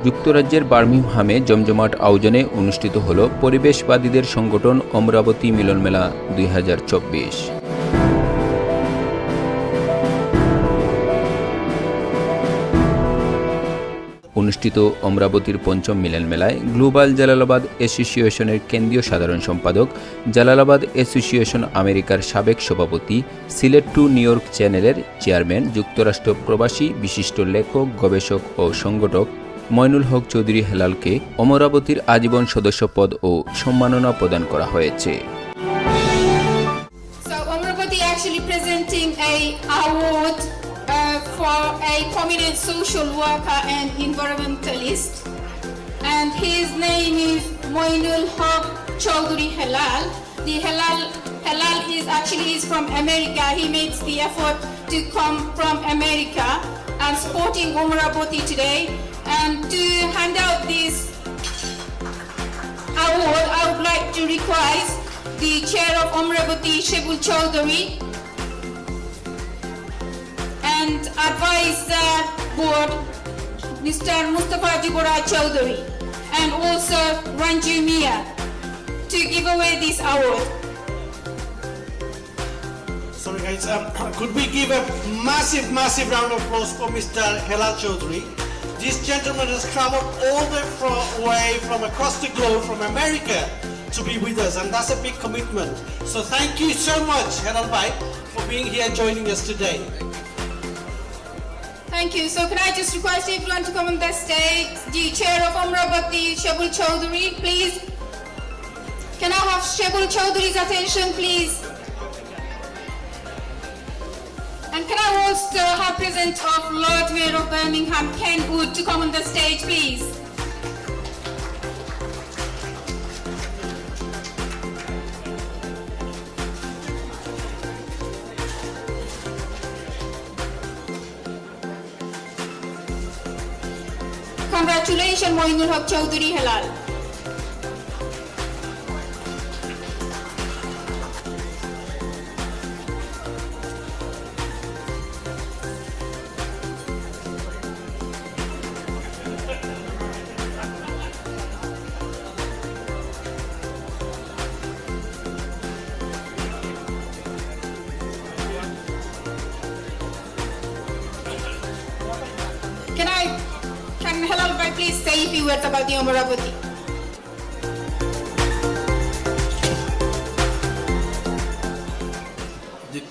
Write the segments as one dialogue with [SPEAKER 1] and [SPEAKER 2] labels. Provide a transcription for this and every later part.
[SPEAKER 1] যুক্তরাজ্যের বার্মিংহামে জমজমাট আয়োজনে অনুষ্ঠিত হল পরিবেশবাদীদের সংগঠন অমরাবতী মিলনমেলা 2024। অনুষ্ঠিত অমরাবতীর পঞ্চম মিলন মেলায় গ্লোবাল জালালাবাদ অ্যাসোসিয়েশনের কেন্দ্রীয় সাধারণ সম্পাদক, জালালাবাদ অ্যাসোসিয়েশন আমেরিকার সাবেক সভাপতি, সিলেট টু নিউ ইয়র্ক চ্যানেলের চেয়ারম্যান, যুক্তরাষ্ট্র প্রবাসী বিশিষ্ট লেখক, গবেষক ও সংগঠক মইনুল হক চৌধুরী হেলালকে অমরাবতীর আজীবন সদস্য পদ ও সম্মাননা প্রদান করা হয়েছে।
[SPEAKER 2] For a prominent social worker and environmentalist, and his name is Moinul Haq Chaudhuri Helal. The Helal is from America. He makes the effort to come from America and supporting Umraboti today. And to hand out this award, I would like to request the chair of Umraboti, Shebul Chaudhuri, and advise the board, Mr. Mustafa Jibura Chaudhuri, and also Ranju Mia, to give away this award.
[SPEAKER 3] Sorry guys, could we give a massive round of applause for Mr. Helal Chaudhuri? This gentleman has traveled all the way from across the globe, from America, to be with us, and that's a big commitment. So thank you so much, Helal Bhai, for being here joining us today.
[SPEAKER 2] Thank you. So can I just request everyone to come on the stage? The chair of Amravati, Shebul Chaudhuri, please. Can I have Shebul Chaudhuri's attention, please? And can I also have present of Lord Mayor of Birmingham, Ken Wood, to come on the stage, please? Congratulations, Moinul Haq Chaudhuri Helal. Can Helal Bhai please say a few words about the Amravati?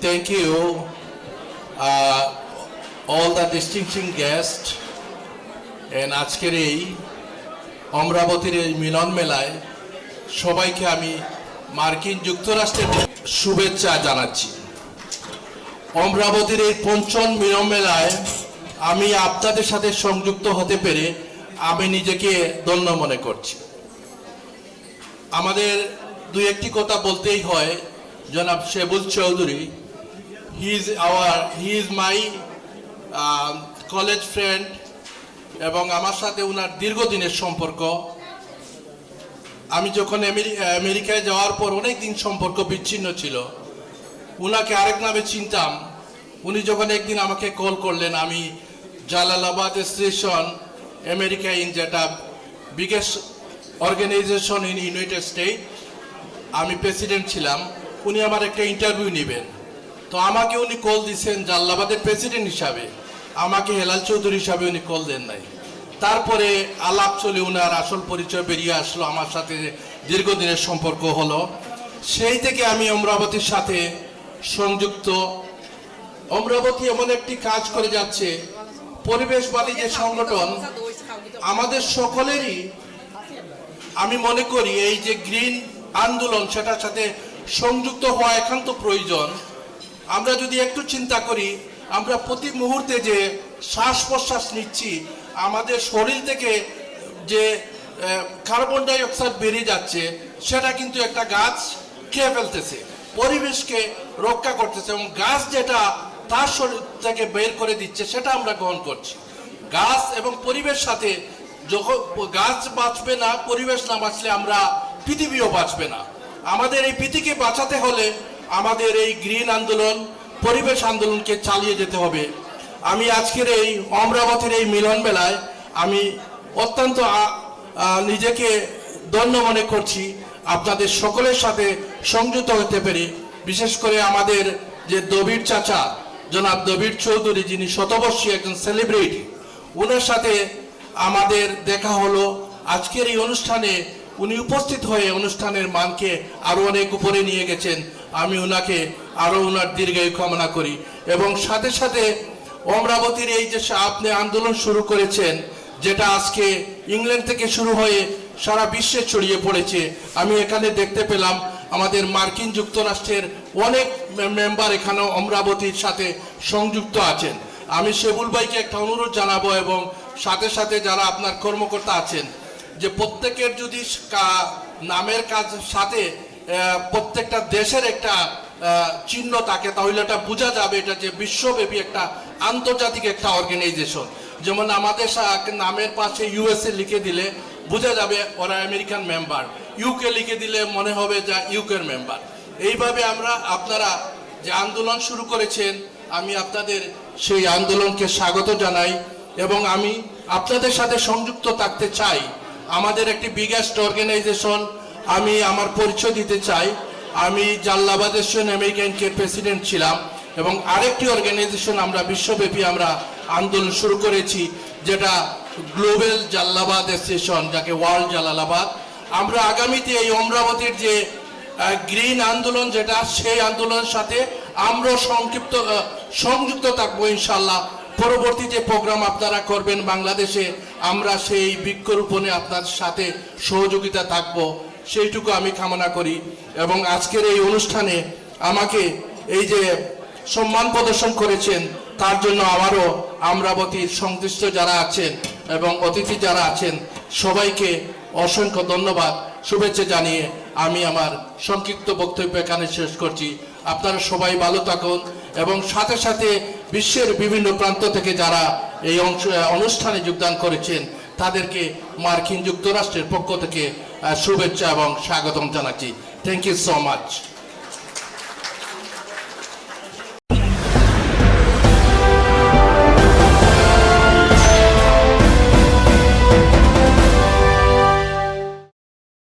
[SPEAKER 4] Thank you, all the distinguished guests, and আজকের এই অমরাবতীর এই মিলন মেলায় সবাইকে আমি মার্কিন যুক্তরাষ্ট্রের শুভেচ্ছা জানাচ্ছি। অমরাবতীর এই পঞ্চম মিলন মেলায় আমি আপনাদের সাথে সংযুক্ত হতে পেরে আমি নিজেকে ধন্য মনে করছি। আমাদের দুই একটি কথা বলতেই হয়। জনাব Shebul Chowdhury, he is my college friend, এবং আমার সাথে ওনার দীর্ঘদিনের সম্পর্ক। আমি যখন আমেরিকায় যাওয়ার পর অনেক দিন সম্পর্ক বিচ্ছিন্ন ছিল, ওনাকে আরেক নামে চিনতাম। উনি যখন একদিন আমাকে কল করলেন, আমি জালালাবাদ স্টেশন আমেরিকা ইন যেটা biggest organisation in United State, আমি প্রেসিডেন্ট ছিলাম। উনি আমার একটা ইন্টারভিউ নেবেন, তো আমাকে উনি কল দিয়েছেন জালালাবাদের প্রেসিডেন্ট হিসাবে, আমাকে হেলাল চৌধুরী হিসাবে উনি কল দেন নাই। তারপরে আলাপ চলে ওনার আসল পরিচয় বেরিয়ে আসলো, আমার সাথে দীর্ঘদিনের সম্পর্ক হলো। সেই থেকে আমি অমরাবতীর সাথে সংযুক্ত। অমরাবতী এমন একটি কাজ করে যাচ্ছে, পরিবেশবাদী যে সংগঠন আমাদের সকলেরই, আমি মনে করি এই যে গ্রিন আন্দোলন, সেটার সাথে সংযুক্ত হওয়া একান্ত প্রয়োজন। আমরা যদি একটু চিন্তা করি, আমরা প্রতি মুহূর্তে যে শ্বাস প্রশ্বাস নিচ্ছি, আমাদের শরীর থেকে যে কার্বন ডাই অক্সাইড বেরিয়ে যাচ্ছে, সেটা কিন্তু একটা গাছ খেয়ে ফেলতেছে, পরিবেশকে রক্ষা করতেছে, এবং গাছ যেটা তার শরীর থেকে বের করে দিচ্ছে সেটা আমরা গ্রহণ করছি। গাছ এবং পরিবেশ সাথে যখন গাছ বাঁচবে না, পরিবেশ না বাঁচলে আমরা পৃথিবীও বাঁচবে না। আমাদের এই পৃথিবীকে বাঁচাতে হলে আমাদের এই গ্রিন আন্দোলন, পরিবেশ আন্দোলনকে চালিয়ে যেতে হবে। আমি আজকের এই অমরাবতীর এই মিলন মেলায় আমি অত্যন্ত নিজেকে ধন্য মনে করছি আপনাদের সকলের সাথে সংযুক্ত হতে পেরে। বিশেষ করে আমাদের যে দবির চাচা জনাব দবির চৌধুরী, যিনি শতবর্ষী একজন সেলিব্রিটি, ওনার সাথে আমাদের দেখা হলো আজকের এই অনুষ্ঠানে। উনি উপস্থিত হয়ে অনুষ্ঠানের মানকে আরো অনেক উপরে নিয়ে গেছেন। আমি ওনাকে আরো ওনার দীর্ঘায়ু কামনা করি। এবং সাথে সাথে অমরাবতীর এই যে আপনি আন্দোলন শুরু করেছেন, যেটা আজকে ইংল্যান্ড থেকে শুরু হয়ে সারা বিশ্বে ছড়িয়ে পড়েছে। আমি এখানে দেখতে পেলাম আমাদের মার্কিন যুক্তরাষ্ট্রের অনেক মেম্বার এখানে অমরাবতীর সাথে সংযুক্ত আছেন। আমি শেবুল ভাইকে একটা অনুরোধ জানাবো এবং সাথে সাথে যারা আপনার কর্মকর্তা আছেন, যে প্রত্যেকের যদি নামের কাজ সাথে প্রত্যেকটা দেশের একটা চিহ্ন থাকে, তাহলে এটা বোঝা যাবে এটা যে বিশ্বব্যাপী একটা আন্তর্জাতিক একটা অর্গানাইজেশন। যেমন আমাদের নামের পাশে ইউএসএ লিখে দিলে বোঝা যাবে ওরা আমেরিকান মেম্বার, ইউকে লিখে দিলে মনে হবে যা ইউকের মেম্বার। এইভাবে আপনারা যে আন্দোলন শুরু করেছেন, আমি আপনাদের সেই আন্দোলনকে স্বাগত জানাই এবং আমি আপনাদের সাথে সংযুক্ত থাকতে চাই। আমাদের একটি বিগেস্ট অর্গানাইজেশন, আমি আমার পরিচয় দিতে চাই। আমি জালালাবাদ এসোসিয়েশন আমেরিকানকে প্রেসিডেন্ট ছিলাম এবং আরেকটি অর্গানাইজেশন আমরা বিশ্বব্যাপী আমরা আন্দোলন শুরু করেছি, যেটা গ্লোবাল জালালাবাদ অ্যাসোসিয়েশন, যাকে ওয়ার্ল্ড জালালাবাদ। আমরা আগামীতে এই অমরাবতীর যে গ্রিন আন্দোলন, যেটা সেই আন্দোলনের সাথে আমরা সংযুক্ত থাকবো ইনশাল্লাহ। পরবর্তী যে প্রোগ্রাম আপনারা করবেন বাংলাদেশে, আমরা সেই বৃক্ষরোপণে আপনার সাথে সহযোগিতা থাকব, সেইটুকু আমি কামনা করি। এবং আজকের এই অনুষ্ঠানে আমাকে এই যে সম্মান প্রদর্শন করেছেন, তার জন্য আমারও অমরাবতীর সংশ্লিষ্ট যারা আছেন এবং অতিথি যারা আছেন সবাইকে অসংখ্য ধন্যবাদ, শুভেচ্ছা জানিয়ে আমি আমার সংক্ষিপ্ত বক্তব্য এখানে শেষ করছি। আপনারা সবাই ভালো থাকুন এবং সাথে সাথে বিশ্বের বিভিন্ন প্রান্ত থেকে যারা এই অনুষ্ঠানে যোগদান করেছেন তাদেরকে মার্কিন যুক্তরাষ্ট্রের পক্ষ থেকে শুভেচ্ছা এবং স্বাগতম জানাচ্ছি। Thank you so much.